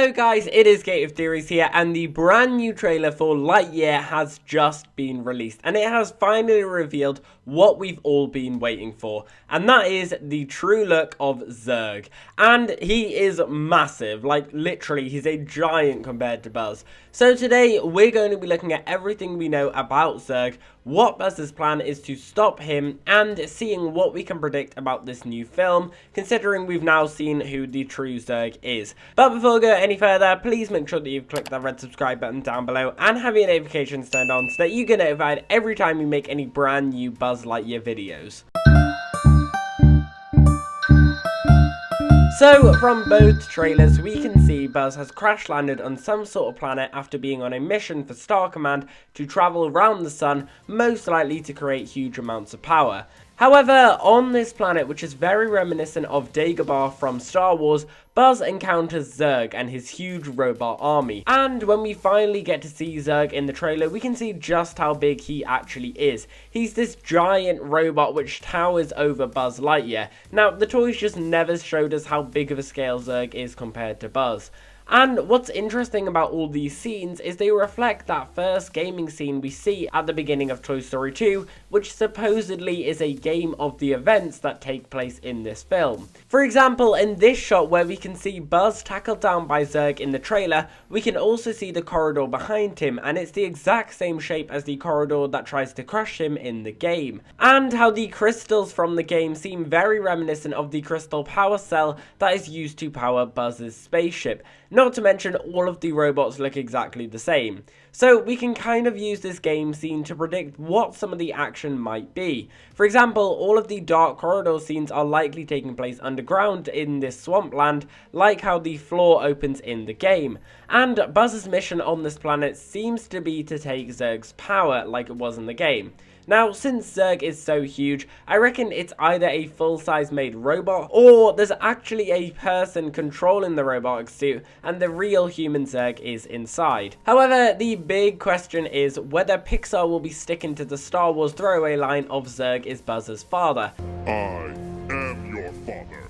Hello guys, it is Gate of Theories here, and the brand new trailer for Lightyear has just been released, and it has finally revealed what we've all been waiting for, and that is the true look of Zurg. And he is massive, like literally he's a giant compared to Buzz. So today we're going to be looking at everything we know about Zurg, what Buzz's plan is to stop him, and seeing what we can predict about this new film, considering we've now seen who the true Zurg is. But before we go any further, please make sure that you've clicked that red subscribe button down below and have your notifications turned on so that you get notified every time we make any brand new Buzz Lightyear videos. So, from both trailers, we can see Buzz has crash landed on some sort of planet after being on a mission for Star Command to travel around the sun, most likely to create huge amounts of power. However, on this planet, which is very reminiscent of Dagobah from Star Wars, Buzz encounters Zurg and his huge robot army. And when we finally get to see Zurg in the trailer, we can see just how big he actually is. He's this giant robot which towers over Buzz Lightyear. Now, the toys just never showed us how big of a scale Zurg is compared to Buzz. And what's interesting about all these scenes is they reflect that first gaming scene we see at the beginning of Toy Story 2, which supposedly is a game of the events that take place in this film. For example, in this shot where we can see Buzz tackled down by Zurg in the trailer, we can also see the corridor behind him, and it's the exact same shape as the corridor that tries to crush him in the game. And how the crystals from the game seem very reminiscent of the crystal power cell that is used to power Buzz's spaceship. Not to mention, all of the robots look exactly the same. So we can kind of use this game scene to predict what some of the action might be. For example, all of the dark corridor scenes are likely taking place underground in this swampland, like how the floor opens in the game. And Buzz's mission on this planet seems to be to take Zurg's power like it was in the game. Now, since Zurg is so huge, I reckon it's either a full-size made robot, or there's actually a person controlling the robotic suit, and the real human Zurg is inside. However, the big question is whether Pixar will be sticking to the Star Wars throwaway line of Zurg is Buzz's father. I am your father.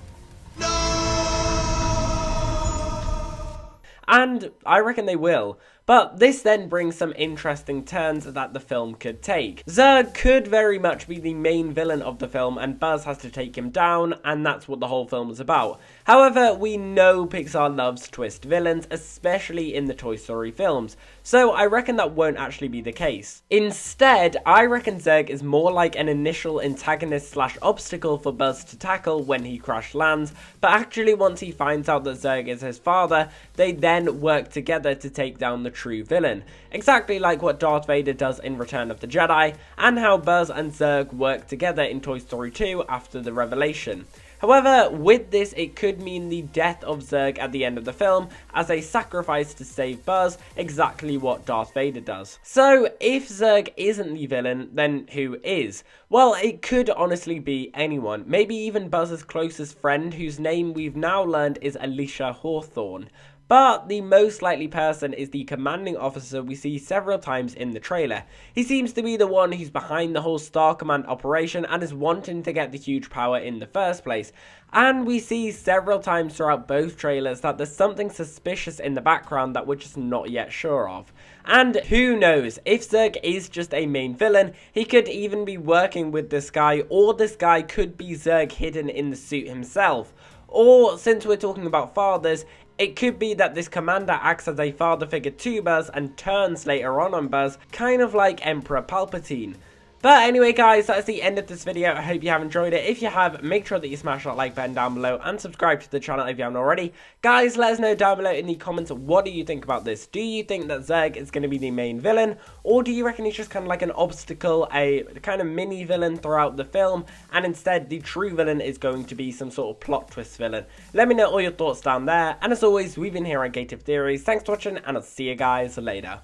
And I reckon they will. But this then brings some interesting turns that the film could take. Zurg could very much be the main villain of the film, and Buzz has to take him down, and that's what the whole film is about. However, we know Pixar loves twist villains, especially in the Toy Story films, so I reckon that won't actually be the case. Instead, I reckon Zurg is more like an initial antagonist slash obstacle for Buzz to tackle when he crash lands, but actually once he finds out that Zurg is his father, they then work together to take down the true villain, exactly like what Darth Vader does in Return of the Jedi, and how Buzz and Zurg work together in Toy Story 2 after the revelation. However, with this, it could mean the death of Zurg at the end of the film as a sacrifice to save Buzz, exactly what Darth Vader does. So, if Zurg isn't the villain, then who is? Well, it could honestly be anyone, maybe even Buzz's closest friend, whose name we've now learned is Alicia Hawthorne. But the most likely person is the commanding officer we see several times in the trailer. He seems to be the one who's behind the whole Star Command operation and is wanting to get the huge power in the first place. And we see several times throughout both trailers that there's something suspicious in the background that we're just not yet sure of. And who knows, if Zurg is just a main villain, he could even be working with this guy, or this guy could be Zurg hidden in the suit himself. Or, since we're talking about fathers, it could be that this commander acts as a father figure to Buzz and turns later on Buzz, kind of like Emperor Palpatine. But anyway guys, that's the end of this video. I hope you have enjoyed it. If you have, make sure that you smash that like button down below and subscribe to the channel if you haven't already. Guys, let us know down below in the comments, what do you think about this? Do you think that Zurg is going to be the main villain? Or do you reckon he's just kind of like an obstacle, a kind of mini villain throughout the film, and instead the true villain is going to be some sort of plot twist villain? Let me know all your thoughts down there. And as always, we've been here on Gate of Theories. Thanks for watching, and I'll see you guys later.